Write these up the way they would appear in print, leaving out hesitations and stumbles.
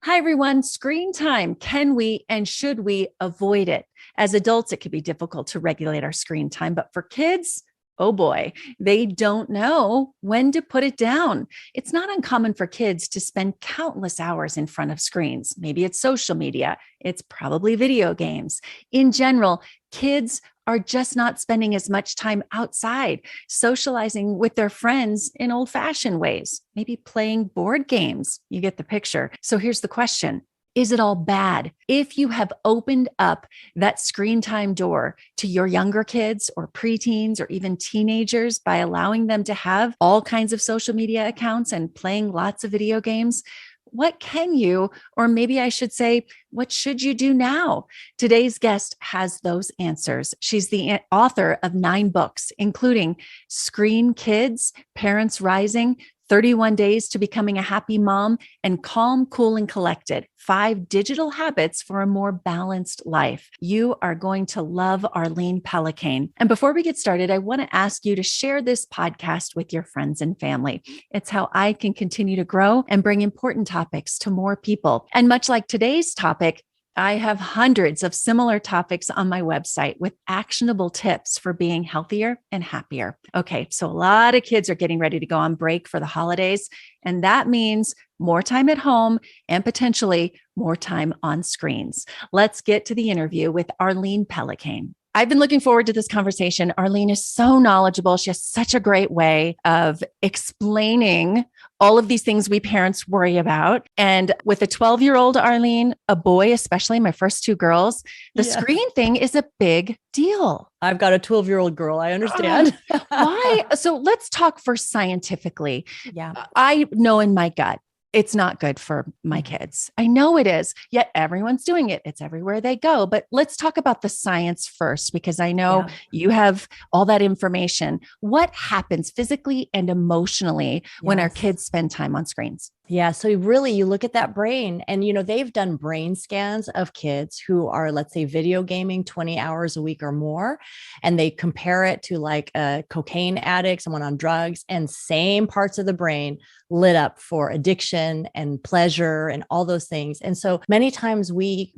Hi, everyone. Screen time. Can we and should we avoid it? As adults, it can be difficult to regulate our screen time, but for kids, oh boy, they don't know when to put it down. It's not uncommon for kids to spend countless hours in front of screens. Maybe it's social media, it's probably video games. In general, kids are just not spending as much time outside, socializing with their friends in old fashioned ways, maybe playing board games. You get the picture. So here's the question. Is it all bad? If you have opened up that screen time door to your younger kids or preteens or even teenagers by allowing them to have all kinds of social media accounts and playing lots of video games, what can you, or maybe I should say, what should you do now? Today's guest has those answers. She's the author of 9 books, including Screen Kids, Parents Rising, 31 Days to Becoming a Happy Mom, and Calm, Cool, and Collected, 5 Digital Habits for a More Balanced Life. You are going to love Arlene Pellicane. And before we get started, I want to ask you to share this podcast with your friends and family. It's how I can continue to grow and bring important topics to more people. And much like today's topic, I have hundreds of similar topics on my website with actionable tips for being healthier and happier. Okay, so a lot of kids are getting ready to go on break for the holidays, and that means more time at home and potentially more time on screens. Let's get to the interview with Arlene Pellicane. I've been looking forward to this conversation. Arlene is so knowledgeable. She has such a great way of explaining all of these things we parents worry about. And with a 12-year-old Arlene, a boy, especially my first 2 girls, the screen thing is a big deal. I've got a 12-year-old girl. I understand. Why? So let's talk first scientifically. Yeah. I know in my gut, it's not good for my kids. I know it is, yet everyone's doing it. It's everywhere they go. But let's talk about the science first, because I know you have all that information. What happens physically and emotionally when our kids spend time on screens? Yeah. So really, you look at that brain and, they've done brain scans of kids who are, let's say, video gaming 20 hours a week or more. And they compare it to like a cocaine addict, someone on drugs, and same parts of the brain lit up for addiction and pleasure and all those things. And so many times we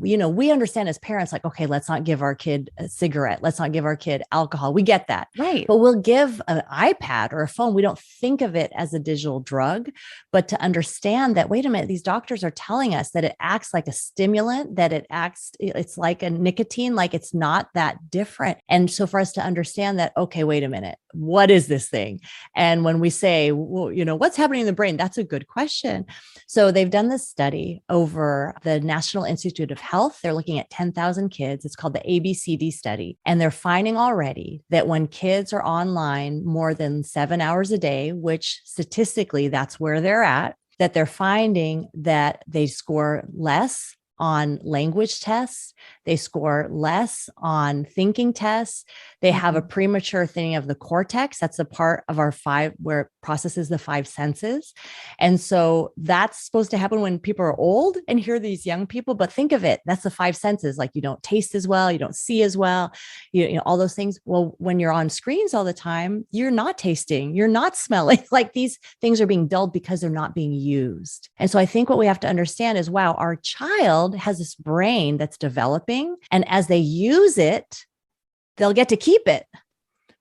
understand as parents, like, okay, let's not give our kid a cigarette. Let's not give our kid alcohol. We get that. Right. But we'll give an iPad or a phone. We don't think of it as a digital drug, but to understand that, wait a minute, these doctors are telling us that it acts like a stimulant, that it's like a nicotine, like it's not that different. And so for us to understand that, okay, wait a minute, what is this thing? And when we say, well, what's happening in the brain? That's a good question. So they've done this study over the National Institute of Health. They're looking at 10,000 kids. It's called the ABCD study. And they're finding already that when kids are online more than 7 hours a day, which statistically that's where they're at, that they're finding that they score less on language tests. They score less on thinking tests. They have a premature thinning of the cortex. That's the part of our 5 where it processes the 5 senses. And so that's supposed to happen when people are old, and here are these young people. But think of it, that's the 5 senses. Like you don't taste as well, you don't see as well, all those things. Well, when you're on screens all the time, you're not tasting, you're not smelling. Like these things are being dulled because they're not being used. And so I think what we have to understand is, wow, our child has this brain that's developing, and as they use it, they'll get to keep it.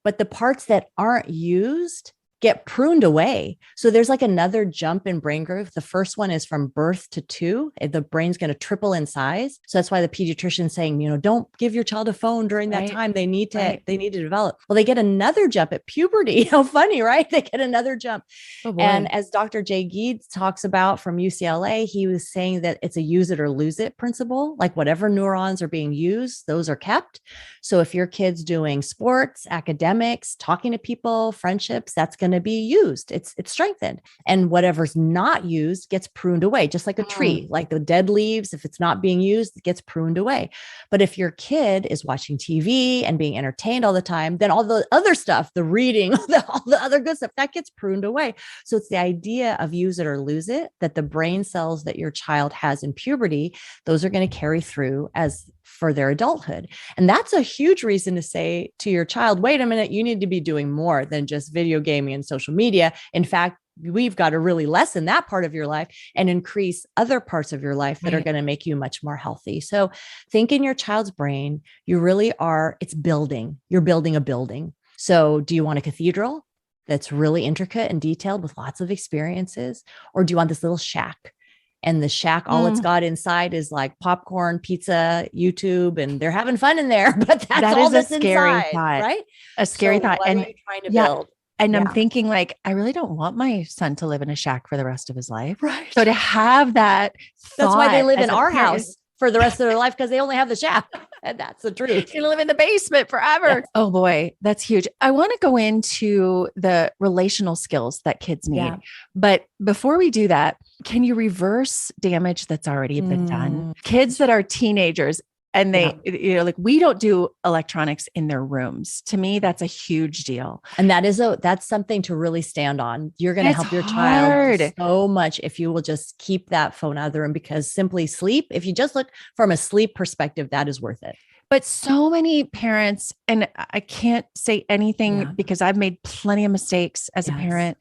But the parts that aren't used get pruned away. So there's like another jump in brain growth. The first one is from birth to 2. The brain's going to triple in size. So that's why the pediatrician's saying, don't give your child a phone during that time. They need to develop. Well, they get another jump at puberty. How funny, right? They get another jump. Oh, and as Dr. Jay Geeds talks about from UCLA, he was saying that it's a use it or lose it principle. Like whatever neurons are being used, those are kept. So if your kid's doing sports, academics, talking to people, friendships, that's going to be used. It's strengthened. And whatever's not used gets pruned away, just like a tree, like the dead leaves. If it's not being used, it gets pruned away. But if your kid is watching TV and being entertained all the time, then all the other stuff, the reading, all the other good stuff, that gets pruned away. So it's the idea of use it or lose it, that the brain cells that your child has in puberty, those are going to carry through as for their adulthood. And that's a huge reason to say to your child, wait a minute, you need to be doing more than just video gaming and social media. In fact, we've got to really lessen that part of your life and increase other parts of your life that are Right. going to make you much more healthy. So think in your child's brain, you really are, it's building, you're building a building. So do you want a cathedral that's really intricate and detailed with lots of experiences? Or do you want this little shack? And the shack, all it's got inside is like popcorn, pizza, YouTube, and they're having fun in there. But that's That all is a that's scary inside, thought. right? A scary So thought. what are And you trying to yeah, build? and I'm Yeah. thinking like, I really don't want my son to live in a shack for the rest of his life. Right. So to have that That's why they thought live as in a our parent, house for the rest of their life, because they only have the shack. And that's the truth. you live in the basement forever. Yes. Oh boy, that's huge. I want to go into the relational skills that kids need. Yeah. But before we do that, can you reverse damage that's already been done? Kids that are teenagers and like we don't do electronics in their rooms. To me, that's a huge deal. And that's something to really stand on. You're going to help your hard. child so much if you will just keep that phone out of the room, because simply sleep, if you just look from a sleep perspective, that is worth it. But so many parents, and I can't say anything because I've made plenty of mistakes as a parent,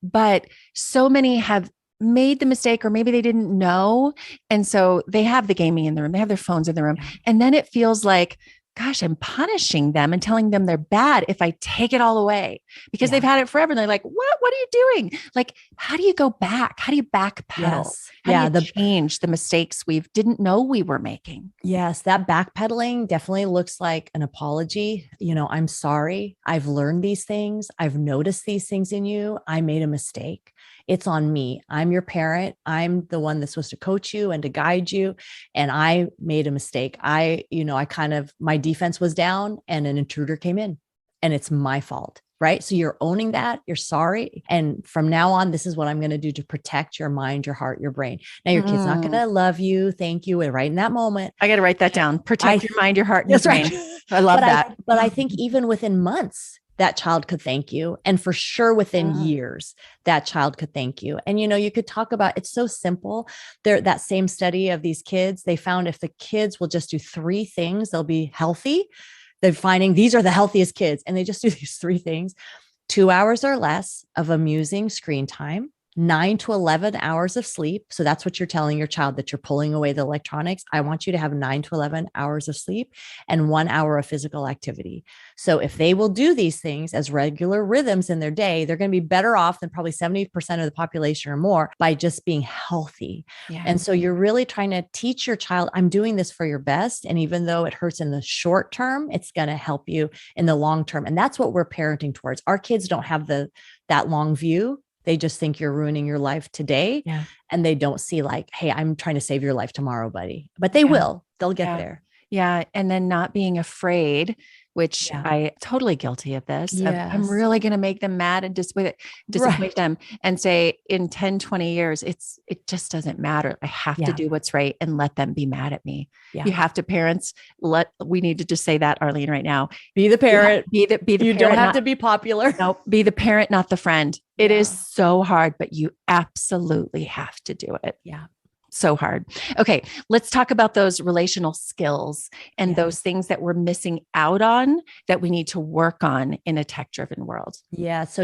but so many have made the mistake, or maybe they didn't know. And so they have the gaming in the room, they have their phones in the room. And then it feels like, gosh, I'm punishing them and telling them they're bad if I take it all away because they've had it forever. And they're like, what are you doing? Like, how do you go back? How do you backpedal? How do you change the mistakes we didn't know we were making? Yes. That backpedaling definitely looks like an apology. I'm sorry. I've learned these things. I've noticed these things in you. I made a mistake. It's on me. I'm your parent. I'm the one that's supposed to coach you and to guide you. And I made a mistake. My defense was down and an intruder came in, and it's my fault. Right. So you're owning that. You're sorry. And from now on, this is what I'm going to do to protect your mind, your heart, your brain. Now, your kid's not going to love you. Thank you. And right in that moment, I got to write that down. Protect your mind, your heart, and your brain. Right. I love that. But I think even within months, that child could thank you. And for sure, within years, that child could thank you. And, you could talk about, it's so simple. That same study of these kids, they found if the kids will just do 3 things, they'll be healthy. They're finding these are the healthiest kids. And they just do these 3 things: 2 hours or less of amusing screen time, 9 to 11 hours of sleep. So that's what you're telling your child, that you're pulling away the electronics. I want you to have 9 to 11 hours of sleep and 1 hour of physical activity. So if they will do these things as regular rhythms in their day, they're going to be better off than probably 70% of the population or more by just being healthy. Yeah. And so you're really trying to teach your child, I'm doing this for your best. And even though it hurts in the short term, it's going to help you in the long term. And that's what we're parenting towards. Our kids don't have that long view. They just think you're ruining your life today. Yeah. And they don't see like, hey, I'm trying to save your life tomorrow, buddy. But they will. They'll get there. Yeah. And then not being afraid, which I totally guilty of this. Yes. I'm really going to make them mad and disappoint them and say in 10, 20 years, it just doesn't matter. I have to do what's right and let them be mad at me. Yeah. You have to, parents, we need to just say that, Arlene, right now. Be the parent. Be the you parent. Don't have to be popular. No, be the parent, not the friend. It is so hard, but you absolutely have to do it. Yeah. So hard. Okay. Let's talk about those relational skills and those things that we're missing out on that we need to work on in a tech-driven world. Yeah. So,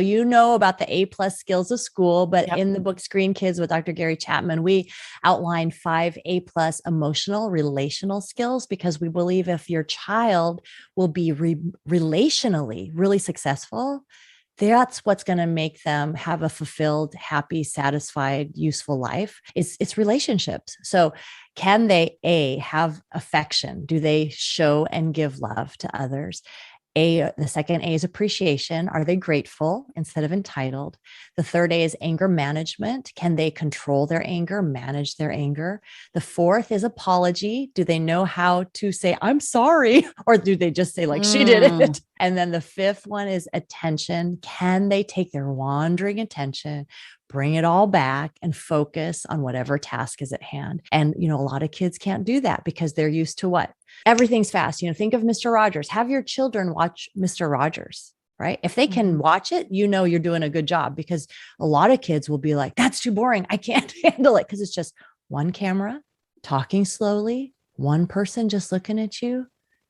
about the A+ skills of school, but in the book Screen Kids with Dr. Gary Chapman, we outline 5 A+ emotional relational skills, because we believe if your child will be relationally really successful, that's what's going to make them have a fulfilled, happy, satisfied, useful life. It's relationships. So can they have affection? Do they show and give love to others? The second A is appreciation. Are they grateful instead of entitled? The third A is anger management. Can they control their anger, manage their anger? The fourth is apology. Do they know how to say, I'm sorry? Or do they just say like, she did it? And then the fifth one is attention. Can they take their wandering attention, bring it all back and focus on whatever task is at hand? And, a lot of kids can't do that because they're used to what? Everything's fast. Think of Mr. Rogers. Have your children watch Mr. Rogers, right? If they can watch it, you're doing a good job, because a lot of kids will be like, that's too boring. I can't handle it, because it's just one camera, talking slowly, one person just looking at you,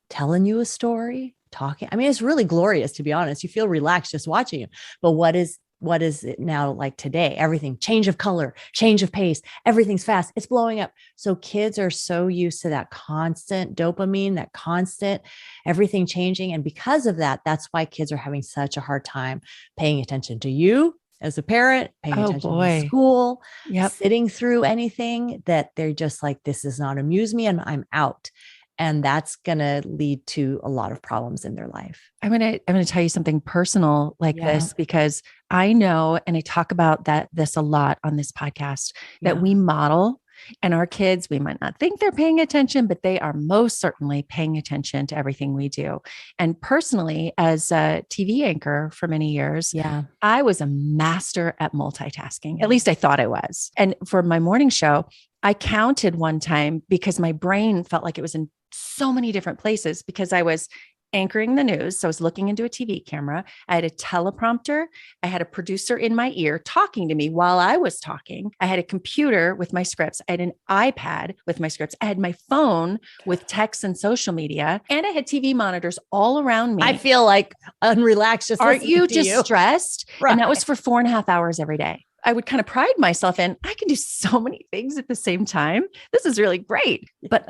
telling you a story, talking. I mean, it's really glorious, to be honest. You feel relaxed just watching it. But what is what is it now like today? Everything, change of color, change of pace, everything's fast, it's blowing up. So kids are so used to that constant dopamine, that constant everything changing. And because of that, that's why kids are having such a hard time paying attention to you as a parent, paying Oh attention to boy. school, Yep. sitting through anything, that they're just like, this does not amuse me and I'm out. And that's going to lead to a lot of problems in their life. I'm going to tell you something personal like this, because I know, and I talk about this a lot on this podcast, that we model, and our kids, we might not think they're paying attention, but they are most certainly paying attention to everything we do. And personally, as a TV anchor for many years, I was a master at multitasking. At least I thought I was. And for my morning show, I counted one time because my brain felt like it was in so many different places, because I was anchoring the news. So I was looking into a TV camera. I had a teleprompter. I had a producer in my ear talking to me while I was talking. I had a computer with my scripts. I had an iPad with my scripts. I had my phone with text and social media, and I had TV monitors all around me. I feel like unrelaxed. Just aren't you just stressed? Right. And that was for 4.5 hours every day. I would kind of pride myself in, I can do so many things at the same time. This is really great. But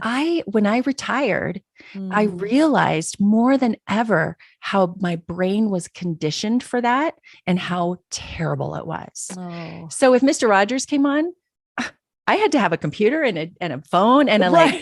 when I retired, I realized more than ever how my brain was conditioned for that and how terrible it was. Oh. So if Mr. Rogers came on, I had to have a computer and a phone and I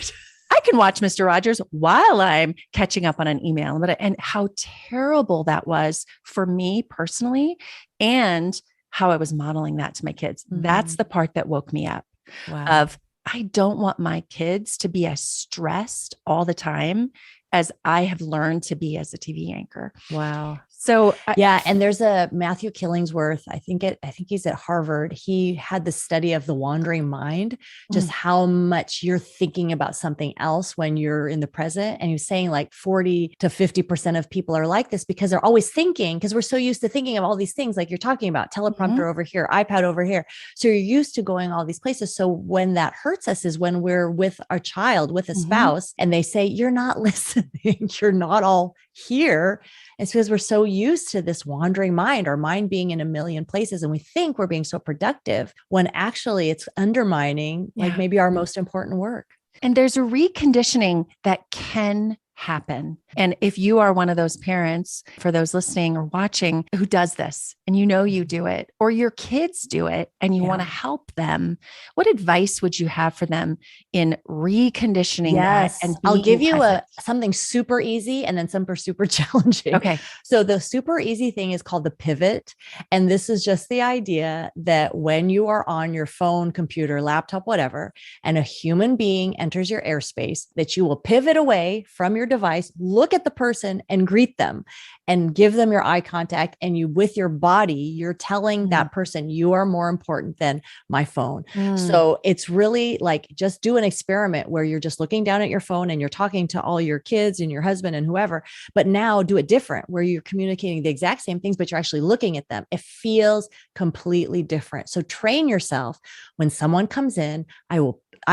can watch Mr. Rogers while I'm catching up on an email. And how terrible that was for me personally, and how I was modeling that to my kids. That's the part that woke me up. Of, I don't want my kids to be as stressed all the time as I have learned to be as a TV anchor. Wow. So and there's a Matthew Killingsworth. I think he's at Harvard. He had the study of the wandering mind, just how much you're thinking about something else when you're in the present. And he was saying like 40 to 50% of people are like this because they're always thinking, because we're so used to thinking of all these things like you're talking about, teleprompter over here, iPad over here. So you're used to going all these places. So when that hurts us is when we're with our child, with a spouse, and they say, you're not listening, you're not all here. It's because we're so used to this wandering mind, our mind being in a million places, and we think we're being so productive when actually it's undermining like maybe our most important work. And there's a reconditioning that can happen. And if you are one of those parents, for those listening or watching, who does this, and you do it, or your kids do it, and you want to help them, what advice would you have for them in reconditioning that? And I'll give you something super easy and then something super challenging. Okay. So the super easy thing is called the pivot. And this is just the idea that when you are on your phone, computer, laptop, whatever, and a human being enters your airspace, that you will pivot away from your device, look at the person and greet them and give them your eye contact. And you, with your body, you're telling that person, you are more important than my phone. So it's really like, just do an experiment where you're just looking down at your phone and you're talking to all your kids and your husband and whoever, but now do it different, where you're communicating the exact same things, but you're actually looking at them. It feels completely different. So train yourself. When someone comes in, I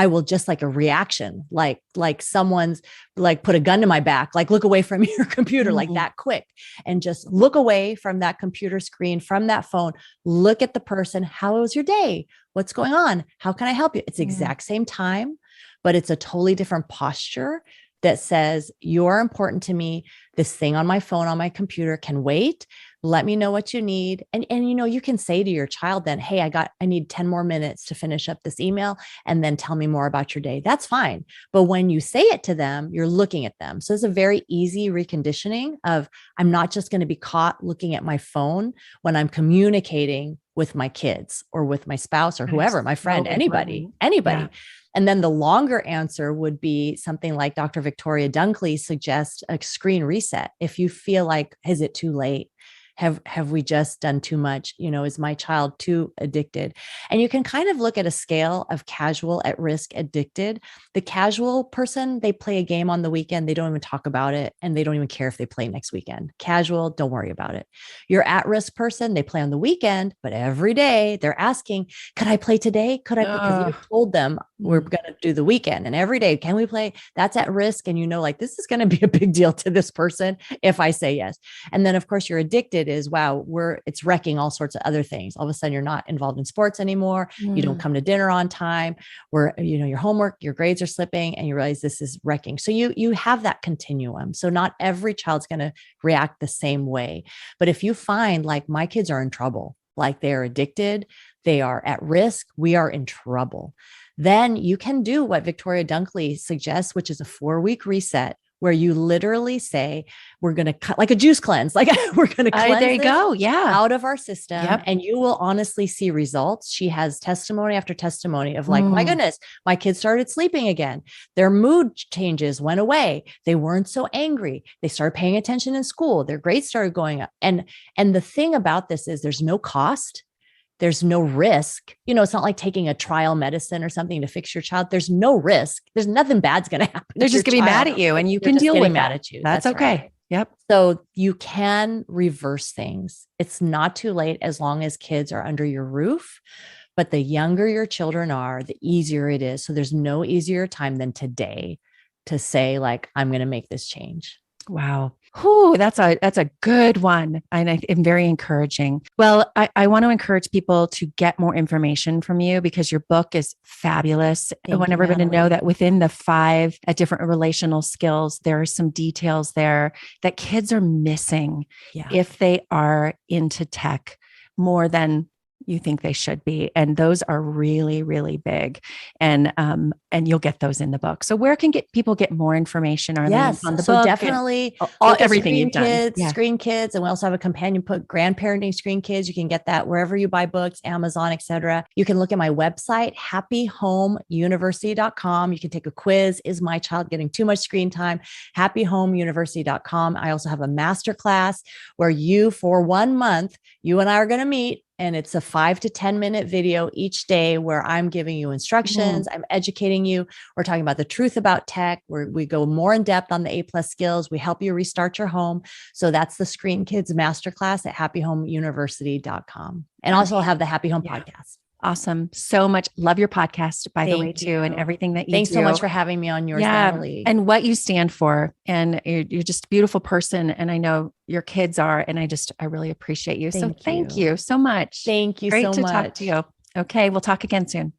will just like a reaction, like someone's like put a gun to my back, like look away from your computer, like that quick, and just look away from that computer screen, from that phone, look at the person. How was your day? What's going on? How can I help you? It's the exact same time, but it's a totally different posture that says, you're important to me. This thing on my phone, on my computer can wait. Let me know what you need. And you can say to your child then, hey, I need 10 more minutes to finish up this email, and then tell me more about your day. That's fine. But when you say it to them, you're looking at them. So it's a very easy reconditioning of, I'm not just going to be caught looking at my phone when I'm communicating with my kids or with my spouse or whoever, my friend, anybody. Yeah. And then the longer answer would be something like Dr. Victoria Dunkley suggests, a screen reset. If you feel like, is it too late? Have we just done too much? Is my child too addicted? And you can kind of look at a scale of casual, at risk, addicted. The casual person, they play a game on the weekend. They don't even talk about it. And they don't even care if they play next weekend. Casual, don't worry about it. Your at-risk person, they play on the weekend, but every day they're asking, could I play today? Could I? Because you told them We're going to do the weekend, and every day, can we play? That's at risk. And like, this is going to be a big deal to this person if I say yes. And then of course you're addicted is, wow, it's wrecking all sorts of other things. All of a sudden you're not involved in sports anymore. You don't come to dinner on time, where, your homework, your grades are slipping, and you realize this is wrecking. So you have that continuum. So not every child's going to react the same way. But if you find like my kids are in trouble, like they're addicted, they are at risk, we are in trouble, then you can do what Victoria Dunkley suggests, which is a 4-week reset, where you literally say, we're going to cut like a juice cleanse, like we're going to cleanse there you go. Yeah. out of our system. And you will honestly see results. She has testimony after testimony of like, my goodness, my kids started sleeping again. Their mood changes went away. They weren't so angry. They started paying attention in school. Their grades started going up. And the thing about this is there's no cost. There's no risk. It's not like taking a trial medicine or something to fix your child. There's no risk. There's nothing bad's going to happen. They're just going to be mad at you, and you can deal with mad at you. That's okay. Right. Yep. So you can reverse things. It's not too late as long as kids are under your roof. But the younger your children are, the easier it is. So there's no easier time than today to say, like, I'm going to make this change. Wow. Whew, that's a good one. And very encouraging. Well, I want to encourage people to get more information from you, because your book is fabulous. I want everyone to know that within the 5 different relational skills, there are some details there that kids are missing if they are into tech more than you think they should be. And those are really, really big. And you'll get those in the book. So where can people get more information? On the book? Definitely everything you've done. Screen Kids. And we also have a companion book, Grandparenting Screen Kids. You can get that wherever you buy books, Amazon, etc. You can look at my website, happyhomeuniversity.com. You can take a quiz. Is my child getting too much screen time? happyhomeuniversity.com. I also have a masterclass where for 1 month, you and I are going to meet. And it's a 5 to 10 minute video each day where I'm giving you instructions. I'm educating you. We're talking about the truth about tech, where we go more in depth on the A+ skills. We help you restart your home. So that's the Screen Kids Masterclass at happyhomeuniversity.com. And also I'll have the Happy Home podcast. Awesome. So much. Love your podcast, by the way, too, and everything that you do. Thanks so much for having me on yours, Natalie. And what you stand for. And you're just a beautiful person. And I know your kids are, and I really appreciate you. Thank you so much. Thank you so much. Great to talk to you. Okay. We'll talk again soon.